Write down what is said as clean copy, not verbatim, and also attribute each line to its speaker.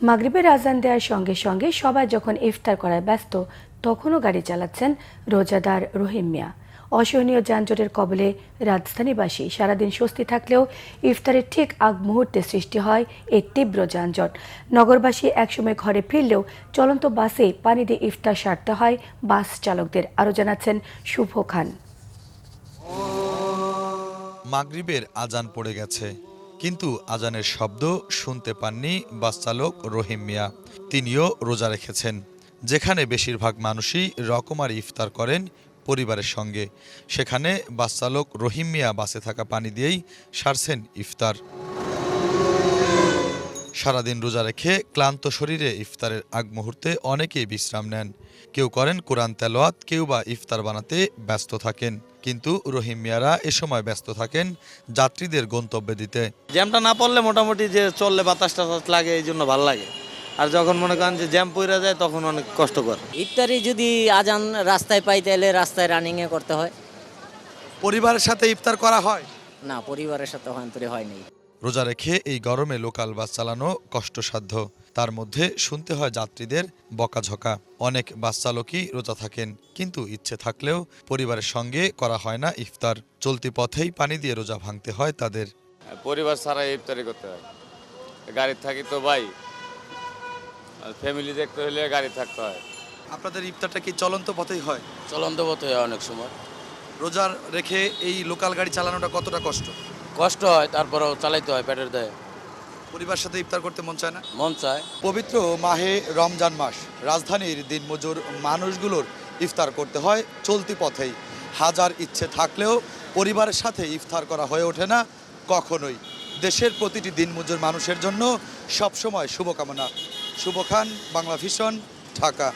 Speaker 1: মাগরিবের আজান দেওয়ার সঙ্গে সঙ্গে সবাই যখন ইফতার করায় ব্যস্ত, তখনও গাড়ি চালাচ্ছেন রোজাদার রহিম মিয়া। অসহনীয় যানজটের কবলে রাজধানীবাসী সারাদিন স্বস্তি থাকলেও ইফতারের ঠিক আগ মুহূর্তে সৃষ্টি হয় এই তীব্র যানজট। নগরবাসী একসময় ঘরে ফিরলেও চলন্ত বাসে পানি দিয়ে ইফতার সারতে হয় বাস চালকদের। আরও জানাচ্ছেন শুভ খান।
Speaker 2: মাগরিবের আজান পড়ে গেছে, কিন্তু আজানের শব্দ শুনতে পাননি বাস চালক রহিম মিয়া। তিনিও রোজা রেখেছেন। যেখানে বেশিরভাগ মানুষই রকমারি ইফতার করেন পরিবারের সঙ্গে, সেখানে বাস চালক রহিম মিয়া বাসে থাকা পানি দিয়েই সারছেন ইফতার। সারাদিন রোজা রেখে ক্লান্ত শরীরে ইফতারের আগ মুহূর্তে অনেকেই বিশ্রাম নেন। কেউ করেন কোরআন তেলাওয়াত, কেউ বা ইফতার বানাতে ব্যস্ত থাকেন। কিন্তু রহিম মিয়ারা এ সময় ব্যস্ত থাকেন যাত্রীদের গন্তব্যে দিতে।
Speaker 3: জ্যামটা না পড়লে মোটামুটি যে চললে বাতাস টাতাস লাগে, এই জন্য ভালো লাগে। আর যখন মনে করেন যে জ্যাম পড়ে যায় তখন অনেক কষ্টকর।
Speaker 4: ইফতারি যদি আজান রাস্তায় পাই তাহলে রাস্তায় রানিংয়ে করতে হয়।
Speaker 2: পরিবারের সাথে ইফতার করা হয়
Speaker 4: না, পরিবারের সাথে হয়তো হয়নি।
Speaker 2: রোজা রেখে এই গরমে লোকাল বাস চালানো কষ্টসাধ্য। তার মধ্যে শুনতে হয় যাত্রীদের বকাঝকা। অনেক বাস চালকই রোজা থাকেন, কিন্তু ইচ্ছে থাকলেও পরিবারের সঙ্গে করা হয় না ইফতার। চলতি পথেই পানি দিয়ে রোজা ভাঙতে হয় তাদের।
Speaker 5: পরিবার ছাড়া ইফতারি করতে হয়। গাড়ি থাকি তো ভাই, ফ্যামিলি দেখতে হলে গাড়ি থাকতে হয়।
Speaker 2: আপনাদের ইফতারটা কি চলন্ত পথেই হয়?
Speaker 6: চলন্ত পথে হয় অনেক সময়।
Speaker 2: রোজার রেখে এই লোকাল গাড়ি চালানোটা কতটা
Speaker 6: কষ্ট হয়, তারপরেও চালাইতে হয় পেটের দায়ে।
Speaker 2: পরিবার সাথে ইফতার করতে মন চায় না?
Speaker 6: মন চায়।
Speaker 2: পবিত্র মাহে রমজান মাস, রাজধানীর দিনমজুর মানুষগুলোর ইফতার করতে হয় চলতি পথেই। হাজার ইচ্ছে থাকলেও পরিবারের সাথে ইফতার করা হয়ে ওঠে না কখনোই। দেশের প্রতিটি দিনমজুর মানুষের জন্য সবসময় শুভকামনা। শুভ খান, বাংলা ভিশন, ঢাকা।